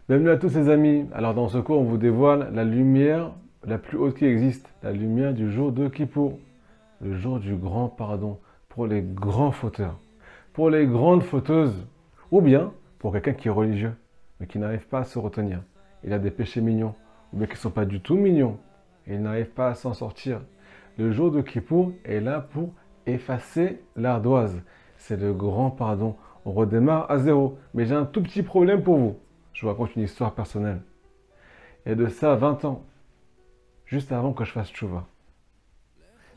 Bienvenue à tous les amis. Alors dans ce cours, on vous dévoile la lumière la plus haute qui existe, la lumière du jour de Kippour, le jour du grand pardon pour les grands fauteurs, pour les grandes fauteuses, ou bien pour quelqu'un qui est religieux, mais qui n'arrive pas à se retenir. Il a des péchés mignons, ou bien qui ne sont pas du tout mignons, et il n'arrive pas à s'en sortir. Le jour de Kippour est là pour effacer l'ardoise. C'est le grand pardon. On redémarre à zéro. Mais j'ai un tout petit problème pour vous. Je vous raconte une histoire personnelle. Il y a de ça 20 ans, juste avant que je fasse tchouva,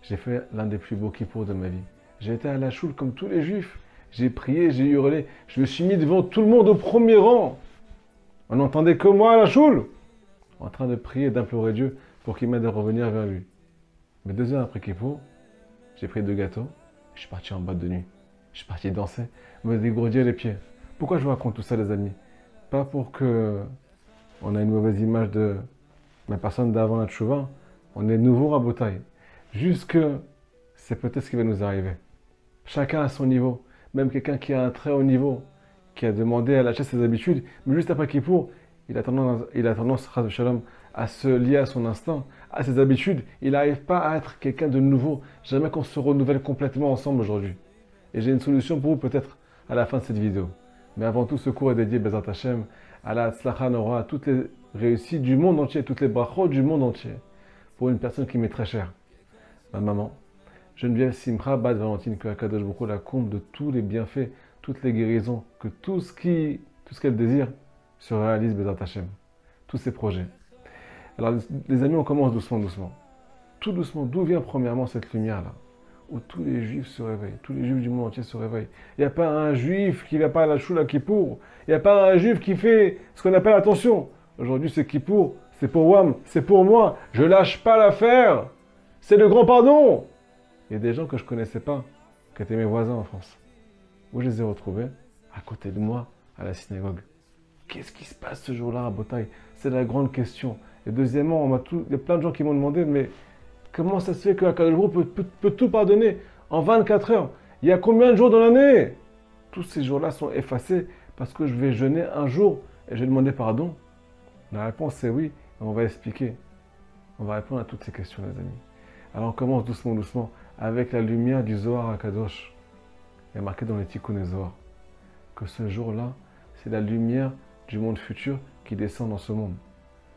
j'ai fait l'un des plus beaux kippours de ma vie. J'ai été à la choule comme tous les juifs. J'ai prié, j'ai hurlé. Je me suis mis devant tout le monde au premier rang. On n'entendait que moi à la choule, en train de prier et d'implorer Dieu pour qu'il m'aide à revenir vers lui. Mais 2 heures après Kippour, j'ai pris 2 gâteaux. Je suis parti en boîte de nuit. Je suis parti danser, me dégourdir les pieds. Pourquoi je vous raconte tout ça, les amis? Pas pour que on a une mauvaise image de la personne d'avant la tchouva. On est nouveau à Botaï. Juste que c'est peut-être ce qui va nous arriver. Chacun à son niveau. Même quelqu'un qui a un très haut niveau, qui a demandé à lâcher ses habitudes, mais juste après Kippour, il a tendance Shalom, à se lier à son instinct, à ses habitudes. Il n'arrive pas à être quelqu'un de nouveau. J'aimerais qu'on se renouvelle complètement ensemble aujourd'hui. Et j'ai une solution pour vous peut-être à la fin de cette vidéo. Mais avant tout, ce cours est dédié, Bezat Hashem, à la Tzlacha Nora, à toutes les réussites du monde entier, toutes les brachot du monde entier, pour une personne qui m'est très chère, ma maman, Geneviève Simcha Bad Valentine, que Akadosh Baruch Hu la comble de tous les bienfaits, toutes les guérisons, que tout ce qu'elle désire se réalise, Bezat Hashem, tous ses projets. Alors les amis, on commence doucement, doucement. Tout doucement, d'où vient premièrement cette lumière-là, où tous les juifs se réveillent, tous les juifs du monde entier se réveillent. Il n'y a pas un juif qui ne va pas à la choula Kippour. Il n'y a pas un juif qui fait ce qu'on appelle attention. Aujourd'hui, c'est Kippour, c'est pour Wam, c'est pour moi. Je lâche pas l'affaire. C'est le grand pardon. Il y a des gens que je ne connaissais pas, qui étaient mes voisins en France. Où je les ai retrouvés, à côté de moi, à la synagogue. Qu'est-ce qui se passe ce jour-là à Botaï? C'est la grande question. Et deuxièmement, il y a plein de gens qui m'ont demandé, mais comment ça se fait que Akadosh Baruch Hu peut tout pardonner en 24 heures? Il y a combien de jours dans l'année? Tous ces jours-là sont effacés parce que je vais jeûner un jour et je vais demander pardon. La réponse est oui, et on va expliquer. On va répondre à toutes ces questions, les amis. Alors on commence doucement, doucement, avec la lumière du Zohar Akadosh. Il y a marqué dans les Tikkun Zohar que ce jour-là, c'est la lumière du monde futur qui descend dans ce monde.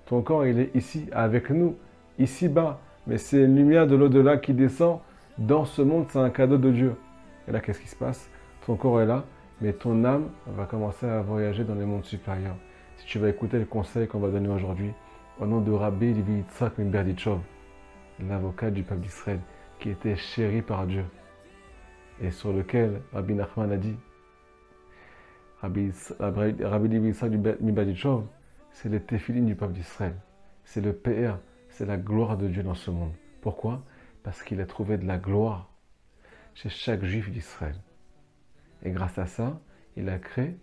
Ton corps, il est ici, avec nous, ici-bas. Mais c'est une lumière de l'au-delà qui descend dans ce monde, c'est un cadeau de Dieu. Et là, qu'est-ce qui se passe? Ton corps est là, mais ton âme va commencer à voyager dans les mondes supérieurs. Si tu vas écouter le conseil qu'on va donner aujourd'hui, au nom de Rabbi Levi Yitzhak ben Berdichov, l'avocat du peuple d'Israël, qui était chéri par Dieu, et sur lequel Rabbi Nachman a dit, Rabbi Levi Yitzhak ben Berdichov, c'est le téphilin du peuple d'Israël, c'est le PR, c'est la gloire de Dieu dans ce monde. Pourquoi? Parce qu'il a trouvé de la gloire chez chaque juif d'Israël. Et grâce à ça, il a créé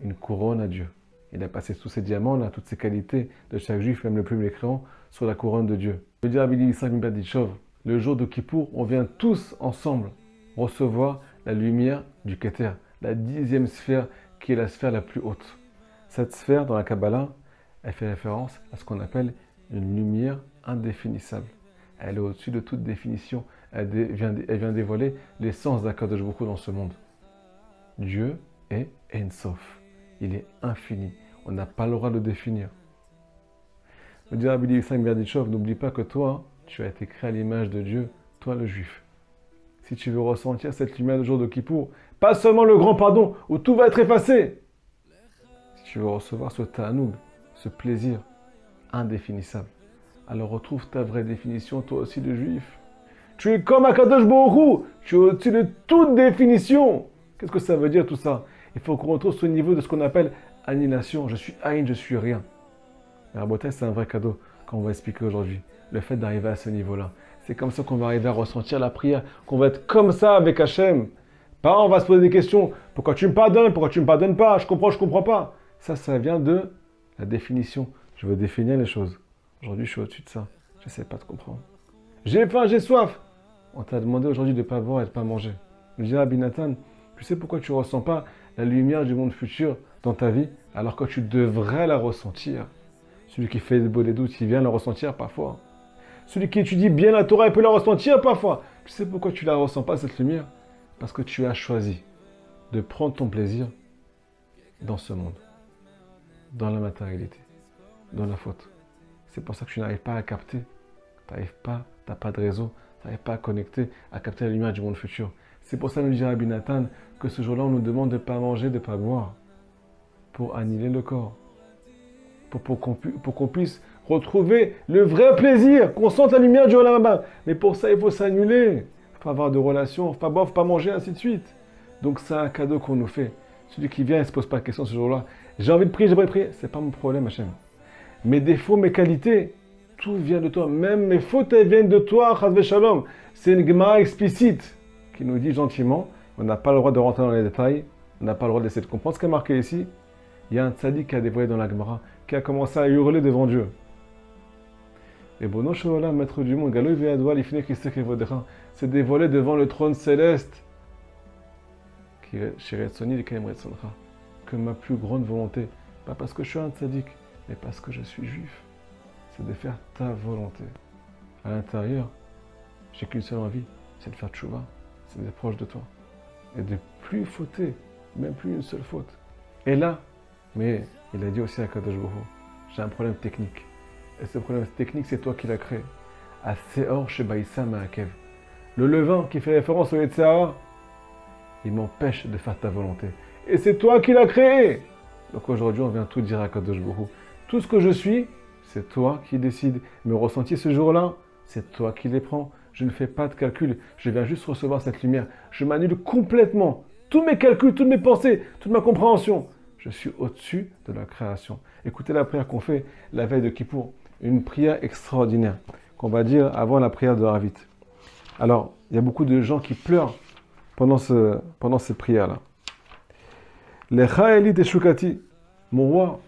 une couronne à Dieu. Il a passé tous ces diamants-là, toutes ces qualités de chaque juif, même le plus mécréant, sur la couronne de Dieu. Je veux dire, le jour de Kippour, on vient tous ensemble recevoir la lumière du Keter, la 10e sphère qui est la sphère la plus haute. Cette sphère, dans la Kabbalah, elle fait référence à ce qu'on appelle une lumière indéfinissable. Elle est au-dessus de toute définition. Elle vient dévoiler l'essence d'Akadosh Baruch Hu dans ce monde. Dieu est Ein Sof. Il est infini. On n'a pas le droit de le définir. Le dit Rabbi Yitzhak Berdichov, n'oublie pas que toi, tu as été créé à l'image de Dieu, toi le juif. Si tu veux ressentir cette lumière du jour de Kippour, pas seulement le grand pardon où tout va être effacé. Si tu veux recevoir ce ta'anoug, ce plaisir indéfinissable, alors retrouve ta vraie définition, toi aussi de juif. Tu es comme Akadosh Baruch Hu, tu es au-dessus de toute définition. Qu'est-ce que ça veut dire tout ça? Il faut qu'on retrouve ce niveau de ce qu'on appelle annihilation. Je suis Aïn, je suis rien. La beauté, c'est un vrai cadeau qu'on va expliquer aujourd'hui. Le fait d'arriver à ce niveau-là. C'est comme ça qu'on va arriver à ressentir la prière, qu'on va être comme ça avec Hachem. Pas on va se poser des questions. Pourquoi tu me pardonnes? Pourquoi tu ne me pardonnes pas? Je comprends pas. Ça vient de la définition. Je veux définir les choses. Aujourd'hui, je suis au-dessus de ça. Je ne sais pas te comprendre. J'ai faim, j'ai soif. On t'a demandé aujourd'hui de ne pas boire et de ne pas manger. Je dis à Binatan, tu sais pourquoi tu ne ressens pas la lumière du monde futur dans ta vie, alors que tu devrais la ressentir. Celui qui fait des doutes, il vient la ressentir parfois. Celui qui étudie bien la Torah, il peut la ressentir parfois. Tu sais pourquoi tu ne la ressens pas, cette lumière? Parce que tu as choisi de prendre ton plaisir dans ce monde, dans la matérialité, dans la faute. C'est pour ça que tu n'arrives pas à capter. Tu n'as pas de réseau, tu n'arrives pas à connecter, à capter la lumière du monde futur. C'est pour ça, nous dit Rabbi Nathan, que ce jour-là, on nous demande de ne pas manger, de ne pas boire, pour annihiler le corps, pour qu'on puisse retrouver le vrai plaisir, qu'on sente la lumière du Olam Haba. Mais pour ça, il faut s'annuler. Il ne faut pas avoir de relations, il ne faut pas boire, il ne faut pas manger, ainsi de suite. Donc c'est un cadeau qu'on nous fait. Celui qui vient, il ne se pose pas de questions ce jour-là. J'ai envie de prier, j'ai pas envie de prier. Ce n'est pas mon problème, Hachem. Mes défauts, mes qualités, tout vient de toi. Même mes fautes, elles viennent de toi, Chazve Shalom. C'est une Gemara explicite qui nous dit gentiment, on n'a pas le droit de rentrer dans les détails, on n'a pas le droit d'essayer de comprendre ce qui est marqué ici. Il y a un tzaddik qui a dévoilé dans la Gemara, qui a commencé à hurler devant Dieu. Et Bono Shola, maître du monde, Galo Veadwa, l'ifne Christe Kevodera, s'est dévoilé devant le trône céleste. Que ma plus grande volonté, pas parce que je suis un tzaddik, mais parce que je suis juif, c'est de faire ta volonté. À l'intérieur, j'ai qu'une seule envie, c'est de faire tchouva, c'est d'être proche de toi. Et de plus fauter, même plus une seule faute. Et là, mais il a dit aussi à Kadosh Baruch Hu, j'ai un problème technique. Et ce problème technique, c'est toi qui l'as créé. À Seor Shebaïsa Ma'akev. Le levain qui fait référence au Yetzirah, il m'empêche de faire ta volonté. Et c'est toi qui l'as créé. Donc aujourd'hui, on vient tout dire à Kadosh Baruch Hu. Tout ce que je suis, c'est toi qui décides. Mes ressentis ce jour-là, c'est toi qui les prends. Je ne fais pas de calcul. Je viens juste recevoir cette lumière. Je m'annule complètement. Tous mes calculs, toutes mes pensées, toute ma compréhension. Je suis au-dessus de la création. Écoutez la prière qu'on fait la veille de Kippour. Une prière extraordinaire qu'on va dire avant la prière de Haravit. Alors, il y a beaucoup de gens qui pleurent pendant cette prière-là. Lecha Eli Teshukati, mon roi,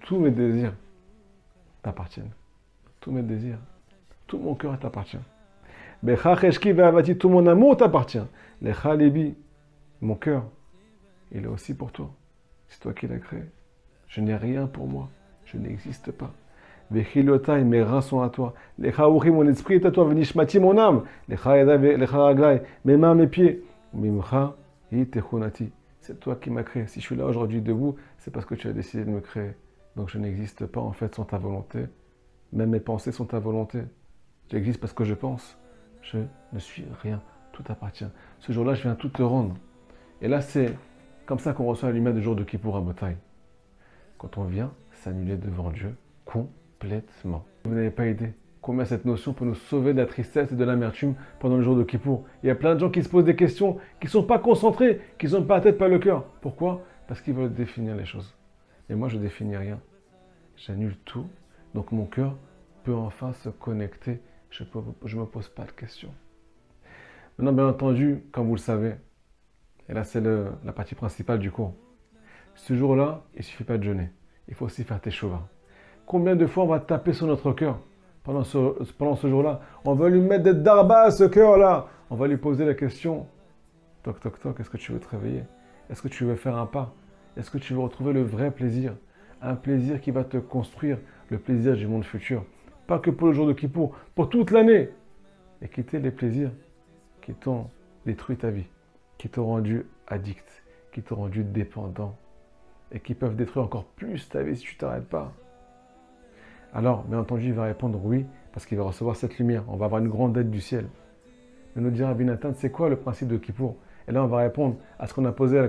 tous mes désirs t'appartiennent. Tous mes désirs, tout mon cœur t'appartient. Becha Cheshki Ve'avati, tout mon amour t'appartient. Lecha Libi, mon cœur, il est aussi pour toi. C'est toi qui l'as créé. Je n'ai rien pour moi. Je n'existe pas. Vechilotai, mes reins sont à toi. Lecha Uchi, mon esprit est à toi. Venishmati, mon âme. Lecha Yada, Lecha Raglai, mes mains, mes pieds. Mimcha, Itechunati. C'est toi qui m'as créé. Si je suis là aujourd'hui debout, c'est parce que tu as décidé de me créer. Donc je n'existe pas en fait sans ta volonté. Même mes pensées sont ta volonté. J'existe parce que je pense. Je ne suis rien. Tout appartient. Ce jour-là, je viens tout te rendre. Et là, c'est comme ça qu'on reçoit la lumière du jour de Kippour à Botaï. Quand on vient s'annuler devant Dieu complètement. Vous n'avez pas idée combien cette notion peut nous sauver de la tristesse et de l'amertume pendant le jour de Kippour. Il y a plein de gens qui se posent des questions, qui ne sont pas concentrés, qui n'ont pas la tête, pas le cœur. Pourquoi? Parce qu'ils veulent définir les choses. Et moi, je ne définis rien. J'annule tout. Donc mon cœur peut enfin se connecter. Je ne me pose pas de questions. Maintenant, bien entendu, comme vous le savez, et là c'est la partie principale du cours, ce jour-là, il ne suffit pas de jeûner. Il faut aussi faire teshuva. Combien de fois on va taper sur notre cœur pendant ce jour-là? On va lui mettre des darbas à ce cœur-là. On va lui poser la question. Toc, toc, toc, est-ce que tu veux te réveiller? Est-ce que tu veux faire un pas? Est-ce que tu veux retrouver le vrai plaisir? Un plaisir qui va te construire, le plaisir du monde futur. Pas que pour le jour de Kippour, pour toute l'année. Et quitter les plaisirs qui t'ont détruit ta vie, qui t'ont rendu addict, qui t'ont rendu dépendant et qui peuvent détruire encore plus ta vie si tu ne t'arrêtes pas. Alors, bien entendu, il va répondre oui, parce qu'il va recevoir cette lumière. On va avoir une grande aide du ciel. Mais nous dire Rabbi Nathan, c'est quoi le principe de Kippour? Et là, on va répondre à ce qu'on a posé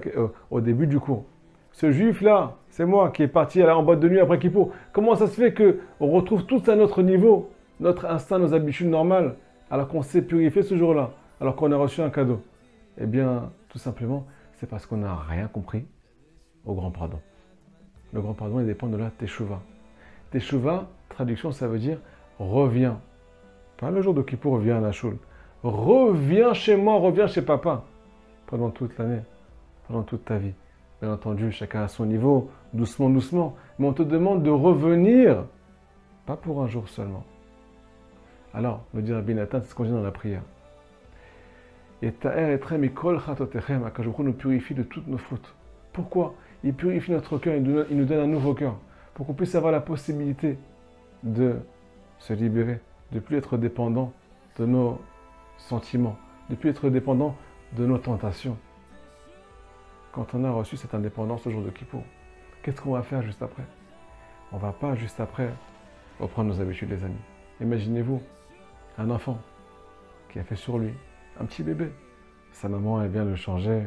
au début du cours. Ce juif-là, c'est moi qui est parti en boîte de nuit après Kippour. Comment ça se fait qu'on retrouve tous à notre niveau, notre instinct, nos habitudes normales, alors qu'on s'est purifié ce jour-là, alors qu'on a reçu un cadeau? Eh bien, tout simplement, c'est parce qu'on n'a rien compris au grand pardon. Le grand pardon, il dépend de la teshuva. Teshuva, traduction, ça veut dire reviens. Pas le jour de Kippour, reviens à la choule. Reviens chez moi, reviens chez papa. Pendant toute l'année, pendant toute ta vie. Bien entendu, chacun à son niveau, doucement, doucement. Mais on te demande de revenir, pas pour un jour seulement. Alors, me dit Rabbi Nathan, c'est ce qu'on dit dans la prière. Et ta'er etrem mikol chatotechem, Akadosh Baruch Hu nous purifie de toutes nos fautes. Pourquoi? Il purifie notre cœur, il nous donne un nouveau cœur, pour qu'on puisse avoir la possibilité de se libérer, de ne plus être dépendant de nos sentiments, de ne plus être dépendant de nos tentations. Quand on a reçu cette indépendance au jour de Kippour, qu'est-ce qu'on va faire juste après? On ne va pas juste après reprendre nos habitudes, les amis. Imaginez-vous un enfant qui a fait sur lui un petit bébé. Sa maman, elle vient le changer,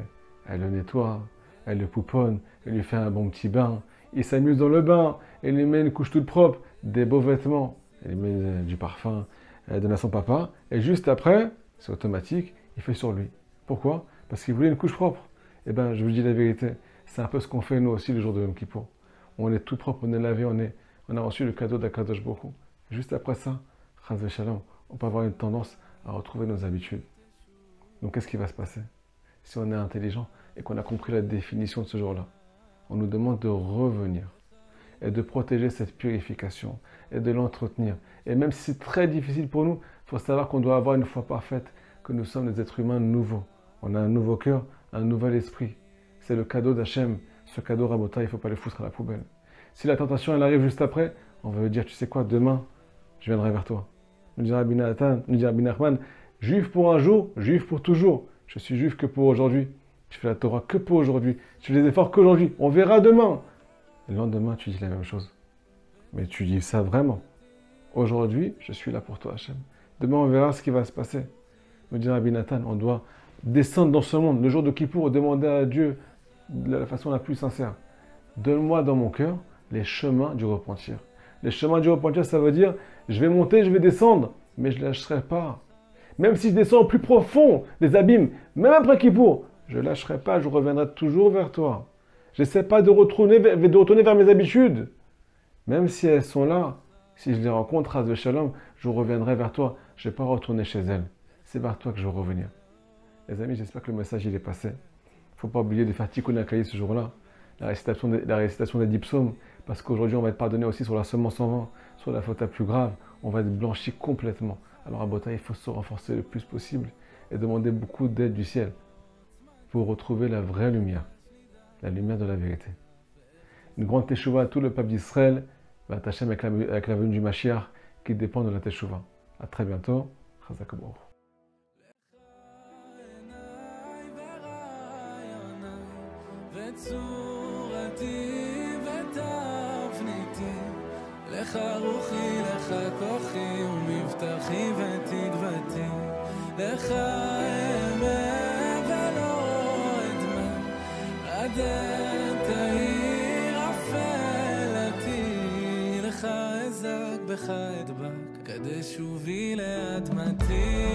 elle le nettoie, elle le pouponne, elle lui fait un bon petit bain. Il s'amuse dans le bain, elle lui met une couche toute propre, des beaux vêtements, elle lui met du parfum, elle donne à son papa. Et juste après, c'est automatique, il fait sur lui. Pourquoi? Parce qu'il voulait une couche propre. Eh bien, je vous dis la vérité, c'est un peu ce qu'on fait nous aussi le jour de Yom Kippour. On est tout propre, on est lavé, on a reçu le cadeau d'Akadosh Baruch Hu. Juste après ça, Chas v'Shalom, on peut avoir une tendance à retrouver nos habitudes. Donc qu'est-ce qui va se passer? Si on est intelligent et qu'on a compris la définition de ce jour-là, on nous demande de revenir et de protéger cette purification et de l'entretenir. Et même si c'est très difficile pour nous, il faut savoir qu'on doit avoir une foi parfaite, que nous sommes des êtres humains nouveaux. On a un nouveau cœur, un nouvel esprit. C'est le cadeau d'Hachem. Ce cadeau Rabota, il ne faut pas le foutre à la poubelle. Si la tentation elle arrive juste après, on veut dire, tu sais quoi, demain, je viendrai vers toi. Nous dira Rabbi Nathan, nous dira Rabbi Nachman, juif pour un jour, juif pour toujours. Je suis juif que pour aujourd'hui. Je fais la Torah que pour aujourd'hui. Je fais les efforts qu'aujourd'hui. On verra demain. Et le lendemain, tu dis la même chose. Mais tu dis ça vraiment. Aujourd'hui, je suis là pour toi, Hachem. Demain, on verra ce qui va se passer. Nous dira Rabbi Nathan, on doit descendre dans ce monde, le jour de Kippour, et demander à Dieu de la façon la plus sincère. Donne-moi dans mon cœur les chemins du repentir. Les chemins du repentir, ça veut dire, je vais monter, je vais descendre, mais je ne lâcherai pas. Même si je descends au plus profond des abîmes, même après Kippour, je ne lâcherai pas, je reviendrai toujours vers toi. Je n'essaie pas de retourner vers mes habitudes. Même si elles sont là, si je les rencontre, Chas v'Shalom, je reviendrai vers toi. Je ne vais pas retourner chez elles. C'est vers toi que je veux revenir. Les amis, j'espère que le message il est passé. Il ne faut pas oublier de faire Tikkun HaKayis ce jour-là. La récitation des 10 psaumes. Parce qu'aujourd'hui, on va être pardonné aussi sur la semence en vent, sur la faute la plus grave. On va être blanchi complètement. Alors à Bota, il faut se renforcer le plus possible et demander beaucoup d'aide du ciel pour retrouver la vraie lumière, la lumière de la vérité. Une grande teshuva à tout le peuple d'Israël, Hachem avec la venue du Mashiach qui dépend de la teshuva. À très bientôt. Chazak Baruch. לך רוחי, לך כוחי ומבטחי ותקוותי, לך אמה ולא אדמה, עד תאיר אפלתי, לך אזק בך אדבק, קדש שובי לאדמתי.